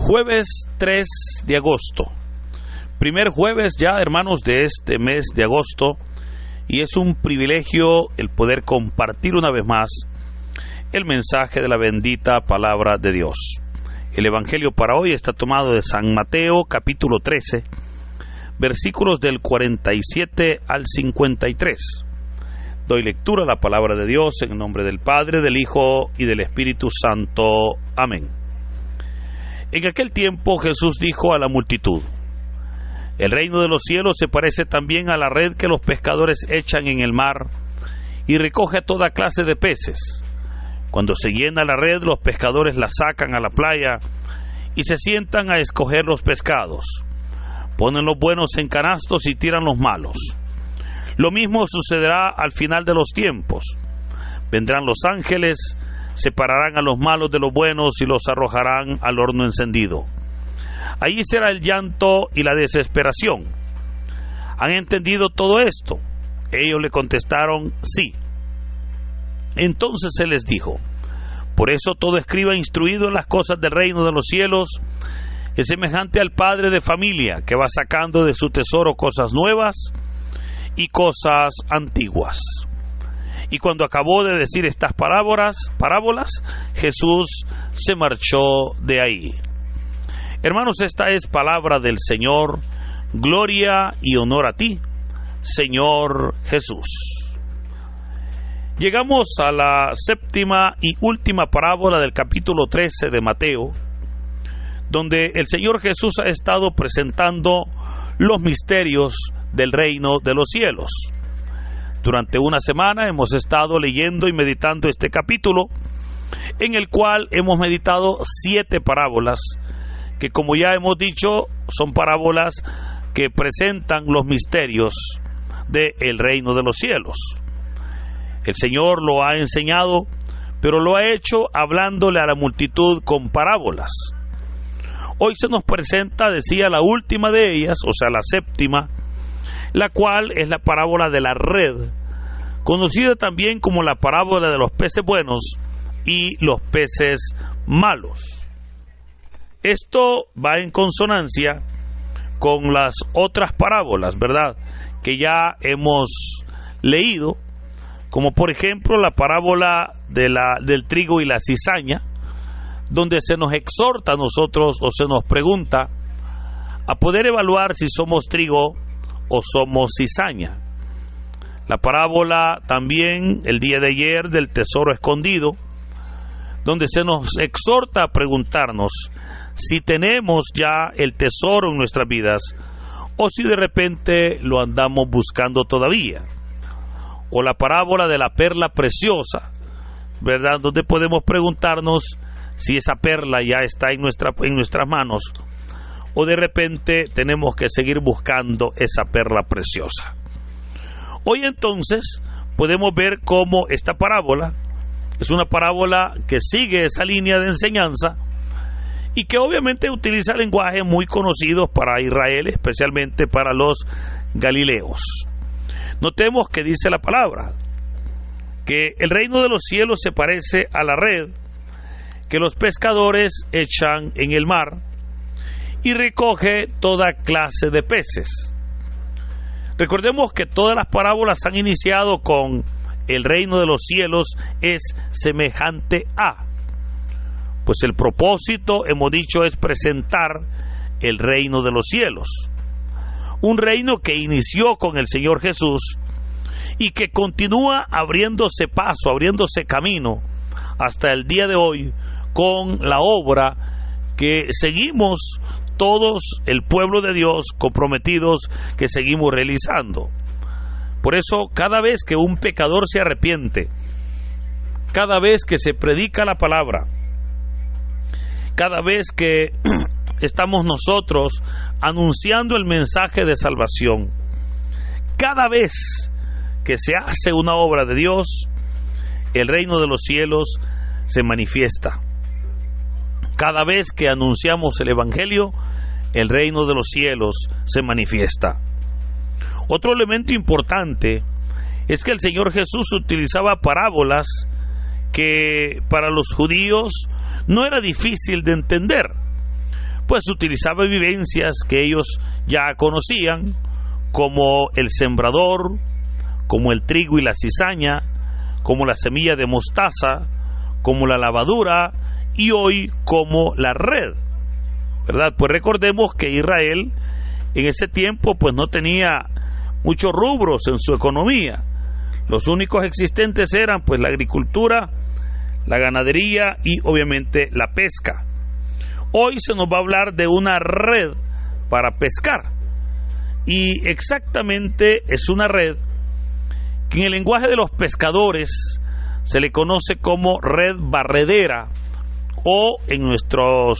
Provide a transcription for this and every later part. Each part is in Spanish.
Jueves 3 de agosto. Primer jueves ya, hermanos, de este mes de agosto, y es un privilegio el poder compartir una vez más el mensaje de la bendita palabra de Dios. El evangelio para hoy está tomado de San Mateo, capítulo 13, versículos del 47 al 53. Doy lectura a la palabra de Dios en nombre del Padre, del Hijo y del Espíritu Santo. Amén. En aquel tiempo Jesús dijo a la multitud: el reino de los cielos se parece también a la red que los pescadores echan en el mar y recoge toda clase de peces. Cuando se llena la red, los pescadores la sacan a la playa y se sientan a escoger los pescados. Ponen los buenos en canastos y tiran los malos. Lo mismo sucederá al final de los tiempos. Vendrán los ángeles, separarán a los malos de los buenos y los arrojarán al horno encendido. Allí será el llanto y la desesperación. ¿Han entendido todo esto? Ellos le contestaron: sí. Entonces él les dijo: por eso todo escriba instruido en las cosas del reino de los cielos es semejante al padre de familia que va sacando de su tesoro cosas nuevas y cosas antiguas. Y cuando acabó de decir estas parábolas, Jesús se marchó de ahí. Hermanos, esta es palabra del Señor. Gloria y honor a ti, Señor Jesús. Llegamos a la séptima y última parábola del capítulo 13 de Mateo, donde el Señor Jesús ha estado presentando los misterios del reino de los cielos. Durante una semana hemos estado leyendo y meditando este capítulo, en el cual hemos meditado 7 parábolas, que, como ya hemos dicho, son parábolas que presentan los misterios del reino de los cielos. El Señor lo ha enseñado, pero lo ha hecho hablándole a la multitud con parábolas. Hoy se nos presenta, decía, la última de ellas, o sea, la séptima, la cual es la parábola de la red, conocida también como la parábola de los peces buenos y los peces malos. Esto va en consonancia con las otras parábolas, ¿verdad?, que ya hemos leído, como por ejemplo la parábola del trigo y la cizaña, donde se nos exhorta a nosotros, o se nos pregunta a poder evaluar si somos trigo o somos cizaña. La parábola también el día de ayer del tesoro escondido, donde se nos exhorta a preguntarnos si tenemos ya el tesoro en nuestras vidas o si de repente lo andamos buscando todavía. O la parábola de la perla preciosa, ¿verdad?, donde podemos preguntarnos si esa perla ya está en nuestras manos o de repente tenemos que seguir buscando esa perla preciosa. Hoy entonces podemos ver cómo esta parábola es una parábola que sigue esa línea de enseñanza y que obviamente utiliza lenguaje muy conocido para Israel, especialmente para los galileos. Notemos que dice la palabra que el reino de los cielos se parece a la red que los pescadores echan en el mar y recoge toda clase de peces. Recordemos que todas las parábolas han iniciado con el reino de los cielos es semejante a. Pues el propósito, hemos dicho, es presentar el reino de los cielos. Un reino que inició con el Señor Jesús y que continúa abriéndose paso, abriéndose camino hasta el día de hoy con la obra que seguimos todos el pueblo de Dios comprometidos, que seguimos realizando. Por eso, cada vez que un pecador se arrepiente, cada vez que se predica la palabra, cada vez que estamos nosotros anunciando el mensaje de salvación, cada vez que se hace una obra de Dios, el reino de los cielos se manifiesta. Cada vez que anunciamos el evangelio, el reino de los cielos se manifiesta. Otro elemento importante es que el Señor Jesús utilizaba parábolas que para los judíos no era difícil de entender, pues utilizaba vivencias que ellos ya conocían, como el sembrador, como el trigo y la cizaña, como la semilla de mostaza, como la lavadura y hoy como la red, ¿verdad? Pues recordemos que Israel en ese tiempo pues no tenía muchos rubros en su economía. Los únicos existentes eran pues la agricultura, la ganadería y obviamente la pesca. Hoy se nos va a hablar de una red para pescar, y exactamente es una red que en el lenguaje de los pescadores se le conoce como red barredera, o en nuestro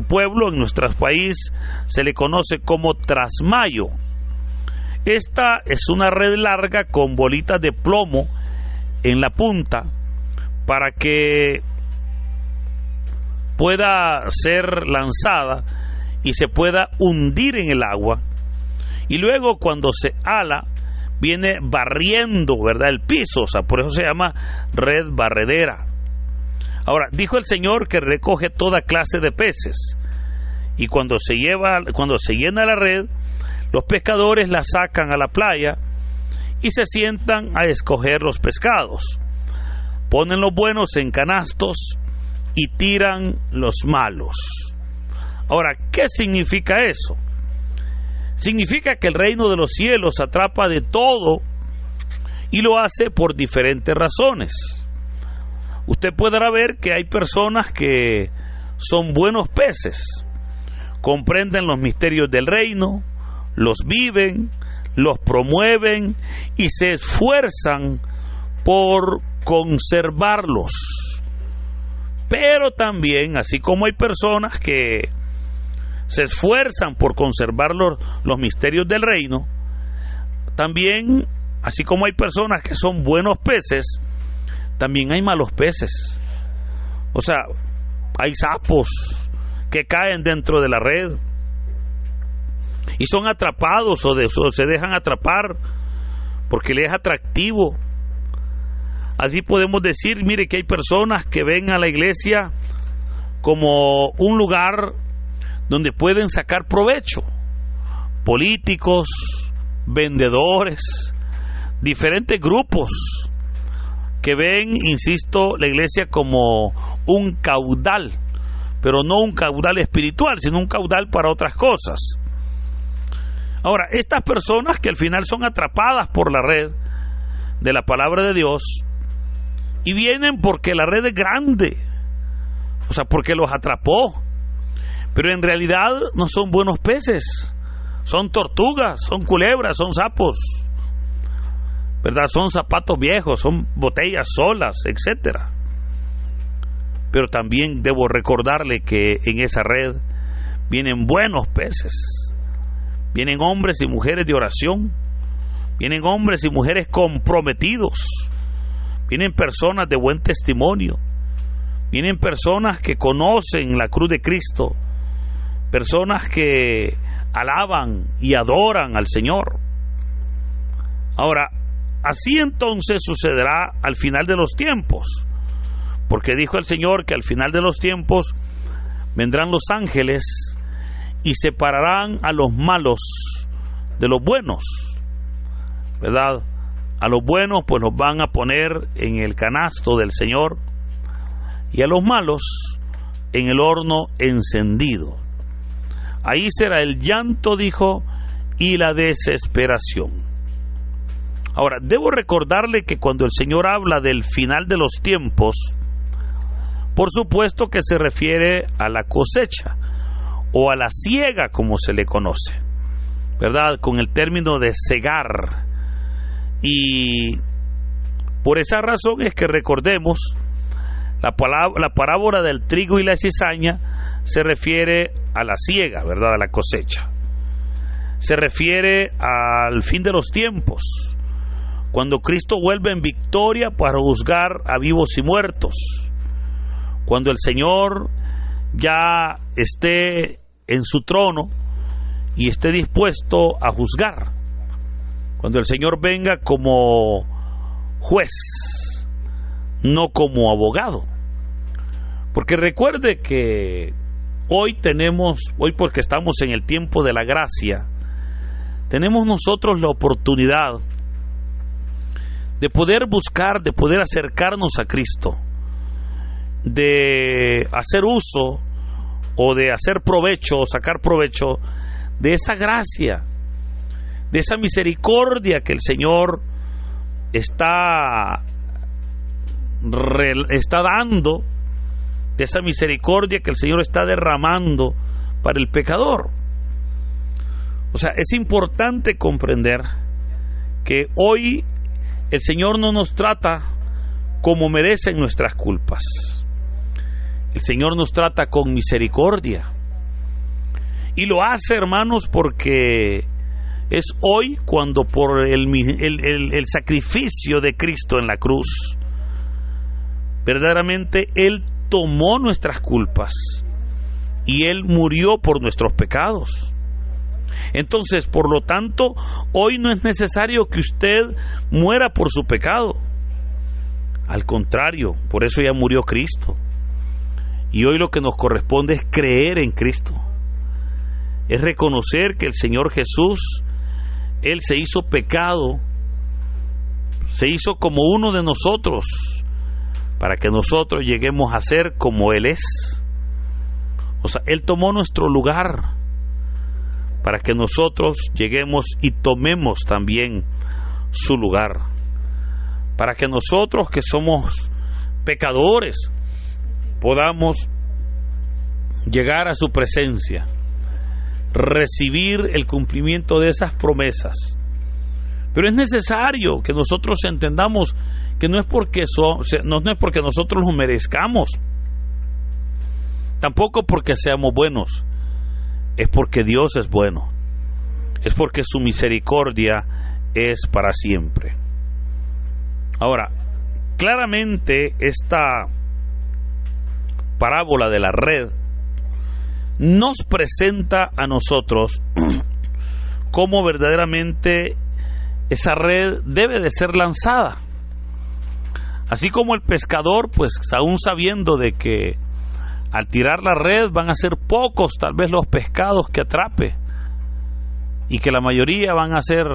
pueblo, en nuestro país, se le conoce como trasmayo. Esta es una red larga con bolitas de plomo en la punta para que pueda ser lanzada y se pueda hundir en el agua, y luego cuando se ala viene barriendo, ¿verdad?, el piso. O sea, por eso se llama red barredera. Ahora, dijo el Señor que recoge toda clase de peces, y cuando se llena la red, los pescadores la sacan a la playa y se sientan a escoger los pescados. Ponen los buenos en canastos y tiran los malos. Ahora, ¿qué significa eso? Significa que el reino de los cielos atrapa de todo y lo hace por diferentes razones. Usted podrá ver que hay personas que son buenos peces, comprenden los misterios del reino, los viven, los promueven y se esfuerzan por conservarlos. Pero también, así como hay personas que se esfuerzan por conservar los misterios del reino, también, así como hay personas que son buenos peces, también hay malos peces. O sea, hay sapos que caen dentro de la red y son atrapados o se dejan atrapar porque les es atractivo. Así podemos decir, mire, que hay personas que ven a la iglesia como un lugar donde pueden sacar provecho. Políticos, vendedores, diferentes grupos que ven, insisto, la iglesia como un caudal, pero no un caudal espiritual, sino un caudal para otras cosas. Ahora, estas personas que al final son atrapadas por la red de la palabra de Dios, y vienen porque la red es grande, o sea, porque los atrapó, pero en realidad no son buenos peces, son tortugas, son culebras, son sapos, ¿verdad? Son zapatos viejos, son botellas solas, etcétera. Pero también debo recordarle que en esa red vienen buenos peces, vienen hombres y mujeres de oración, vienen hombres y mujeres comprometidos, vienen personas de buen testimonio, vienen personas que conocen la cruz de Cristo, personas que alaban y adoran al Señor. Ahora, así entonces sucederá al final de los tiempos, porque dijo el Señor que al final de los tiempos vendrán los ángeles y separarán a los malos de los buenos, ¿verdad? A los buenos pues los van a poner en el canasto del Señor, y a los malos en el horno encendido. Ahí será el llanto, dijo, y la desesperación. Ahora, debo recordarle que cuando el Señor habla del final de los tiempos, por supuesto que se refiere a la cosecha o a la siega, como se le conoce, ¿verdad? Con el término de segar. Y por esa razón es que recordemos la parábola del trigo y la cizaña se refiere a la siega, ¿verdad? A la cosecha. Se refiere al fin de los tiempos, cuando Cristo vuelve en victoria para juzgar a vivos y muertos, cuando el Señor ya esté en su trono y esté dispuesto a juzgar, cuando el Señor venga como juez, no como abogado. Porque recuerde que hoy porque estamos en el tiempo de la gracia, tenemos nosotros la oportunidad de poder buscar, de poder acercarnos a Cristo, de hacer uso o de hacer provecho o sacar provecho de esa gracia, de esa misericordia que el Señor está dando, de esa misericordia que el Señor está derramando para el pecador. O sea, es importante comprender que hoy el Señor no nos trata como merecen nuestras culpas. El Señor nos trata con misericordia. Y lo hace, hermanos, porque es hoy cuando por el sacrificio de Cristo en la cruz, verdaderamente Él tomó nuestras culpas y Él murió por nuestros pecados. Entonces, por lo tanto, hoy no es necesario que usted muera por su pecado. Al contrario, por eso ya murió Cristo. Y hoy lo que nos corresponde es creer en Cristo. Es reconocer que el Señor Jesús, Él se hizo pecado, se hizo como uno de nosotros, para que nosotros lleguemos a ser como Él es. O sea, Él tomó nuestro lugar, para que nosotros lleguemos y tomemos también su lugar, para que nosotros que somos pecadores podamos llegar a su presencia, recibir el cumplimiento de esas promesas. Pero es necesario que nosotros entendamos que no es porque nosotros lo merezcamos, tampoco porque seamos buenos. Es porque Dios es bueno, es porque su misericordia es para siempre. Ahora, claramente esta parábola de la red nos presenta a nosotros cómo verdaderamente esa red debe de ser lanzada. Así como el pescador, pues aún sabiendo de que al tirar la red van a ser pocos tal vez los pescados que atrape, y que la mayoría van a ser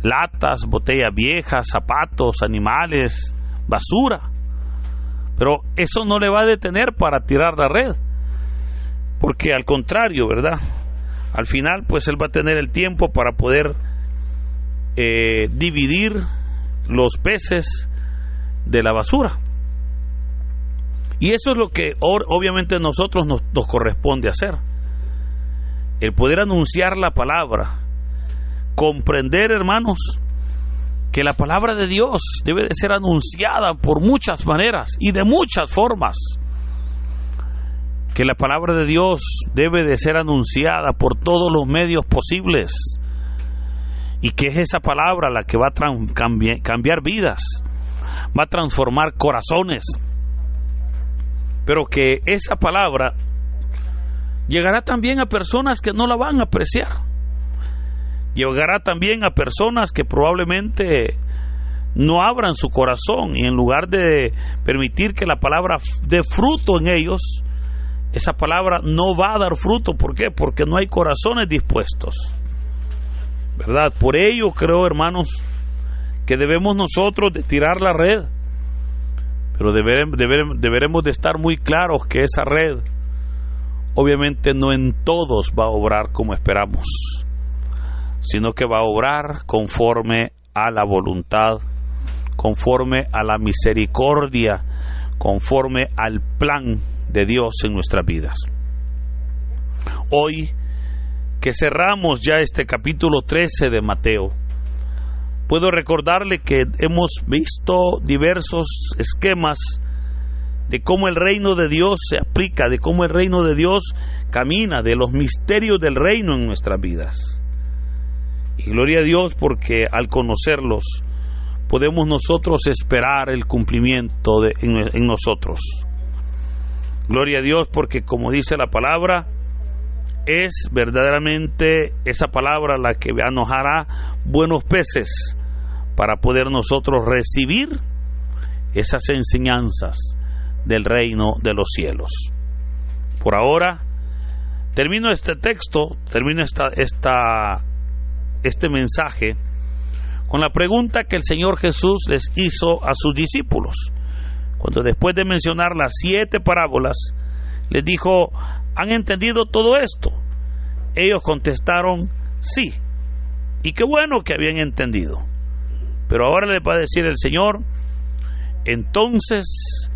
latas, botellas viejas, zapatos, animales, basura, pero eso no le va a detener para tirar la red, porque al contrario, ¿verdad? Al final pues él va a tener el tiempo para poder dividir los peces de la basura. Y eso es lo que obviamente a nosotros nos corresponde hacer. El poder anunciar la palabra. Comprender, hermanos, que la palabra de Dios debe de ser anunciada por muchas maneras y de muchas formas. Que la palabra de Dios debe de ser anunciada por todos los medios posibles. Y que es esa palabra la que va a cambiar vidas, va a transformar corazones. Pero que esa palabra llegará también a personas que no la van a apreciar. Llegará también a personas que probablemente no abran su corazón, y en lugar de permitir que la palabra dé fruto en ellos, esa palabra no va a dar fruto. ¿Por qué? Porque no hay corazones dispuestos, ¿verdad? Por ello creo, hermanos, que debemos nosotros de tirar la red. Pero deberemos de estar muy claros que esa red obviamente no en todos va a obrar como esperamos, sino que va a obrar conforme a la voluntad, conforme a la misericordia, conforme al plan de Dios en nuestras vidas. Hoy que cerramos ya este capítulo 13 de Mateo, puedo recordarle que hemos visto diversos esquemas de cómo el reino de Dios se aplica, de cómo el reino de Dios camina, de los misterios del reino en nuestras vidas. Y gloria a Dios, porque al conocerlos podemos nosotros esperar el cumplimiento en nosotros. Gloria a Dios, porque como dice la palabra, es verdaderamente esa palabra la que nos hará buenos peces para poder nosotros recibir esas enseñanzas del reino de los cielos. Por ahora Termino este texto, este mensaje con la pregunta que el Señor Jesús les hizo a sus discípulos. Cuando después de mencionar las 7 parábolas, les dijo: ¿han entendido todo esto? Ellos contestaron: sí. Y qué bueno que habían entendido. Pero ahora les va a decir el Señor: entonces,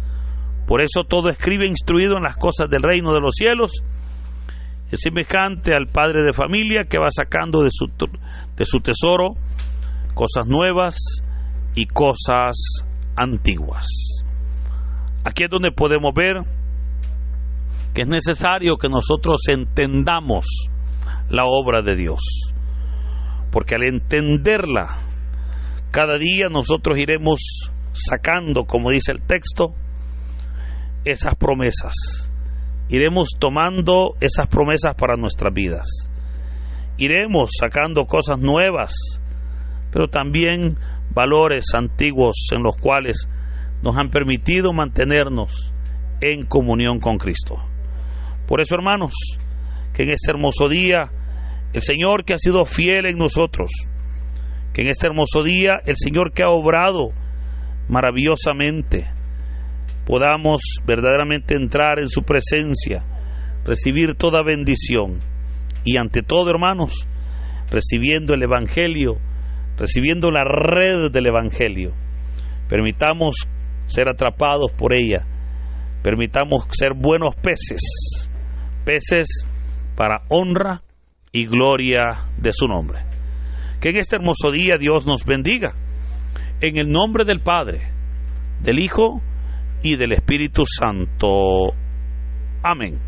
por eso todo escribe instruido en las cosas del reino de los cielos es semejante al padre de familia que va sacando de su tesoro cosas nuevas y cosas antiguas. Aquí es donde podemos ver que es necesario que nosotros entendamos la obra de Dios, porque al entenderla, cada día nosotros iremos sacando, como dice el texto, esas promesas. Iremos tomando esas promesas para nuestras vidas. Iremos sacando cosas nuevas, pero también valores antiguos en los cuales nos han permitido mantenernos en comunión con Cristo. Por eso, hermanos, que en este hermoso día el Señor que ha sido fiel en nosotros, que en este hermoso día el Señor que ha obrado maravillosamente, podamos verdaderamente entrar en su presencia, recibir toda bendición y ante todo, hermanos, recibiendo el Evangelio, recibiendo la red del Evangelio, permitamos ser atrapados por ella, permitamos ser buenos peces para honra y gloria de su nombre. Que en este hermoso día Dios nos bendiga, en el nombre del Padre, del Hijo y del Espíritu Santo. Amén.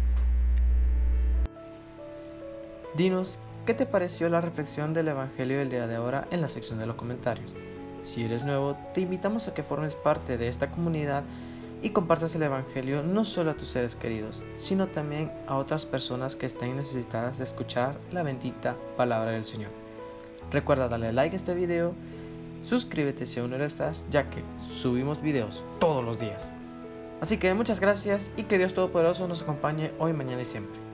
Dinos, ¿qué te pareció la reflexión del Evangelio del día de ahora en la sección de los comentarios? Si eres nuevo, te invitamos a que formes parte de esta comunidad y compartas el Evangelio no solo a tus seres queridos, sino también a otras personas que estén necesitadas de escuchar la bendita palabra del Señor. Recuerda darle like a este video, suscríbete si aún no lo estás, ya que subimos videos todos los días. Así que muchas gracias y que Dios Todopoderoso nos acompañe hoy, mañana y siempre.